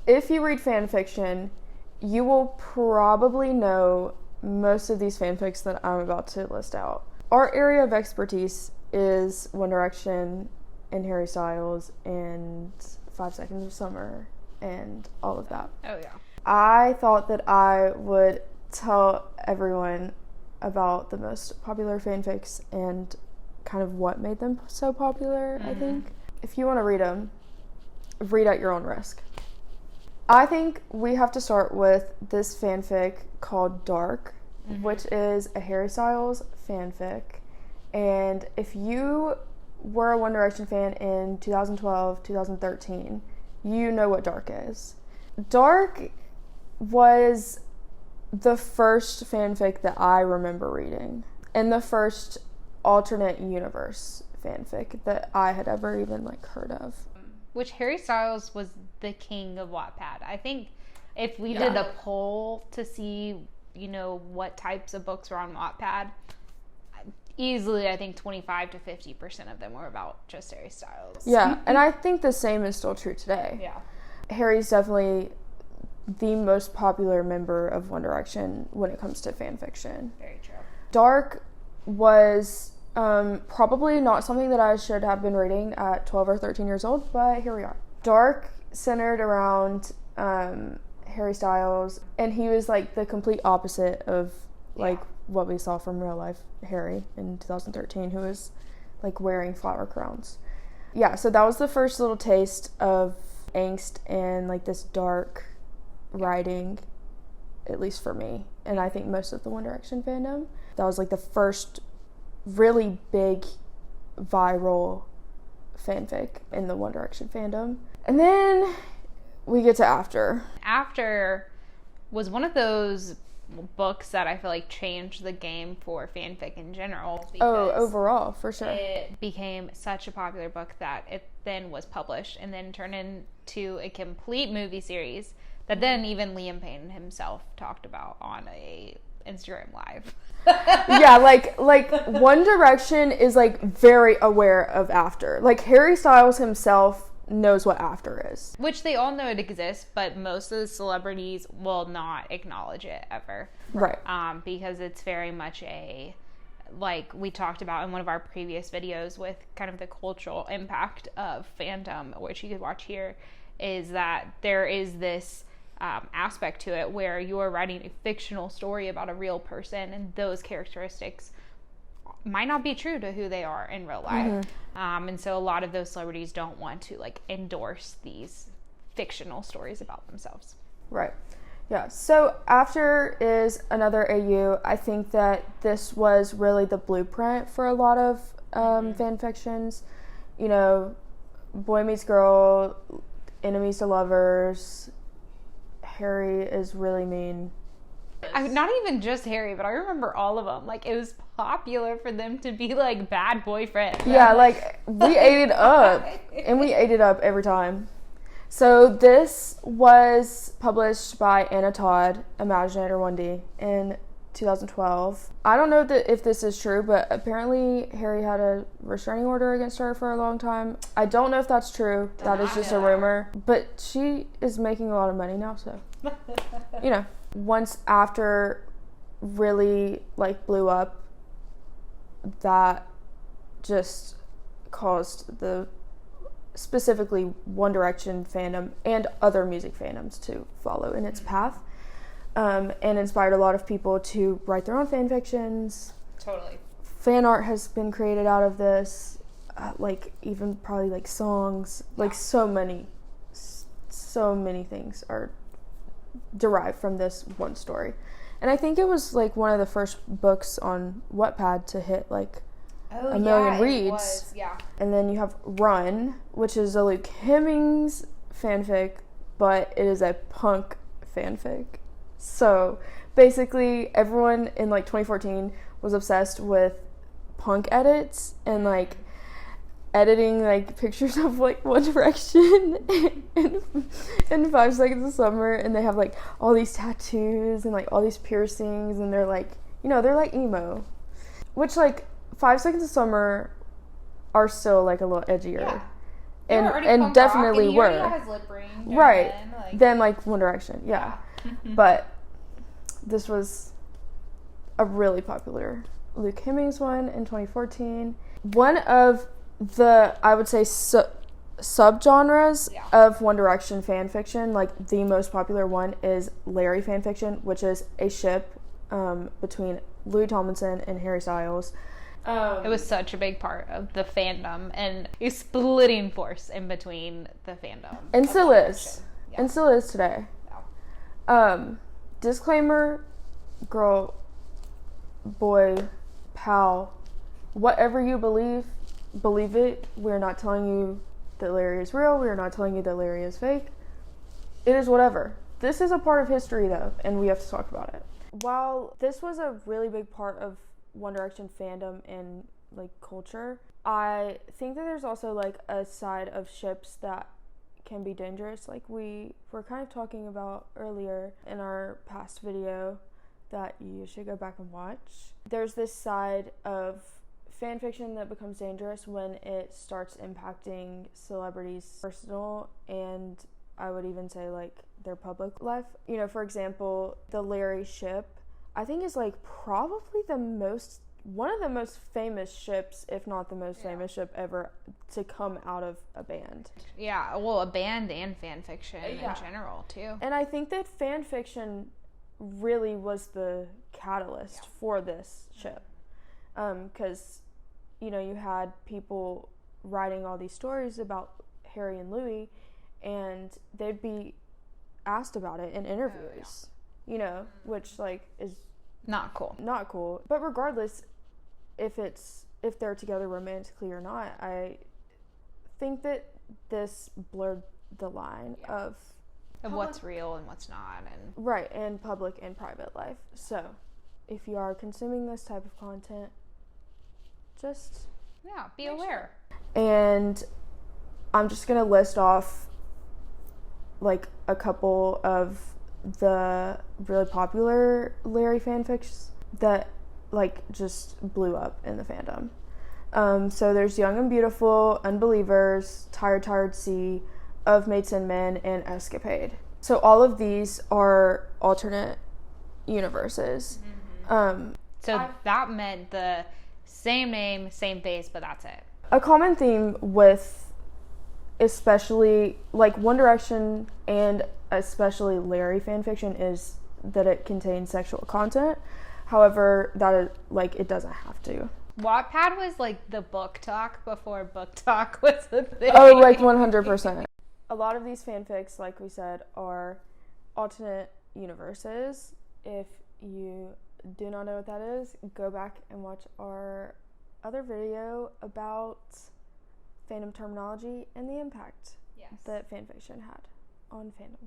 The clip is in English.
if you read fan fiction, you will probably know most of these fanfics that I'm about to list out. Our area of expertise is One Direction and Harry Styles and 5 Seconds of Summer and all of that. Oh, yeah. I thought that I would tell everyone about the most popular fanfics and kind of what made them so popular, I think. If you want to read them, read at your own risk. I think we have to start with this fanfic called Dark, which is a Harry Styles fanfic. And if you were a One Direction fan in 2012, 2013, you know what Dark is. Dark was the first fanfic that I remember reading, and the first alternate universe fanfic that I had ever even heard of. Which Harry Styles was the king of Wattpad. I think if we did a poll to see, what types of books were on Wattpad, easily I think 25 to 50% of them were about just Harry Styles. Yeah, and I think the same is still true today. Yeah. Harry's definitely the most popular member of One Direction when it comes to fan fiction. Very true. Dark was probably not something that I should have been reading at 12 or 13 years old, but here we are. Dark centered around Harry Styles, and he was the complete opposite of what we saw from real life Harry in 2013, who was wearing flower crowns. Yeah, so that was the first little taste of angst and this dark writing, at least for me, and I think most of the One Direction fandom. That was the first really big viral fanfic in the One Direction fandom. And then we get to After. After was one of those books that I feel changed the game for fanfic in general. Overall, for sure. It became such a popular book that it then was published and then turned into a complete movie series that then even Liam Payne himself talked about on a Instagram Live. Yeah, One Direction is very aware of After. Harry Styles himself knows what After is. Which they all know it exists, but most of the celebrities will not acknowledge it ever. Right. Because it's very much a, we talked about in one of our previous videos with kind of the cultural impact of fandom, which you could watch here, is that there is this aspect to it where you're writing a fictional story about a real person, and those characteristics might not be true to who they are in real life. And so a lot of those celebrities don't want to endorse these fictional stories about themselves. Right. Yeah. So After is another AU. I think that this was really the blueprint for a lot of fan fictions. Boy meets girl, enemies to lovers. Harry is really mean. Not even just Harry, but I remember all of them. It was popular for them to be bad boyfriend. Yeah, we ate it up, and we ate it up every time. So this was published by Anna Todd, Imaginator 1D, in 2012. I don't know if this is true, but apparently Harry had a restraining order against her for a long time. I don't know if that's true. That is just a rumor. But she is making a lot of money now, so once After really blew up, that just caused the specifically One Direction fandom and other music fandoms to follow in its path, and inspired a lot of people to write their own fan fictions. Totally. Fan art has been created out of this, even probably songs. So many things are derived from this one story. And I think it was one of the first books on Wattpad to hit a million reads. It was, yeah. And then you have Run, which is a Luke Hemmings fanfic, but it is a punk fanfic. So basically everyone in 2014 was obsessed with punk edits and editing pictures of One Direction and 5 Seconds of Summer, and they have all these tattoos and all these piercings, and they're they're emo, which 5 Seconds of Summer are still a little edgier and definitely were. He had his lip ring. Right. Then like One Direction, yeah. But this was a really popular Luke Hemmings one in 2014. One of the, I would say, subgenres of One Direction fan fiction, like the most popular one is Larry fan fiction, which is a ship between Louis Tomlinson and Harry Styles. It was such a big part of the fandom and a splitting force in between the fandom. And still is. Yeah. And still is today. Yeah. Disclaimer, girl, boy, pal, whatever you believe it. We're not telling you that Larry is real. We're not telling you that Larry is fake. It is whatever. This is a part of history, though, and we have to talk about it. While this was a really big part of One Direction fandom and like culture, I think that there's also like a side of ships that can be dangerous, like we were kind of talking about earlier in our past video that you should go back and watch. There's this side of fan fiction that becomes dangerous when it starts impacting celebrities' personal and I would even say like their public life. You know, for example, the Larry ship, I think is like probably one of the most famous ships, if not the most famous ship ever to come out of a band. Yeah, well, a band and fan fiction in general too. And I think that fan fiction really was the catalyst for this ship. Because, you know, you had people writing all these stories about Harry and Louis, and they'd be asked about it in interviews, you know, which like is not cool. But regardless, if they're together romantically or not, I think that this blurred the line of what's real and what's not, and right, and public and private life. So if you are consuming this type of content, just be aware. And I'm just gonna list off like a couple of the really popular Larry fanfics that like just blew up in the fandom. So there's Young and Beautiful, Unbelievers, Tired Sea, Of Mates and Men, and Escapade. So all of these are alternate universes. That meant the same name, same face, but that's it. A common theme with especially like One Direction and especially Larry fanfiction is that it contains sexual content. However, that is like it doesn't have to. Wattpad was like the book talk before book talk was a thing. Oh, like 100%. A lot of these fanfics, like we said, are alternate universes. If you do not know what that is, go back and watch our other video about fandom terminology and the impact that fanfiction had on fandom.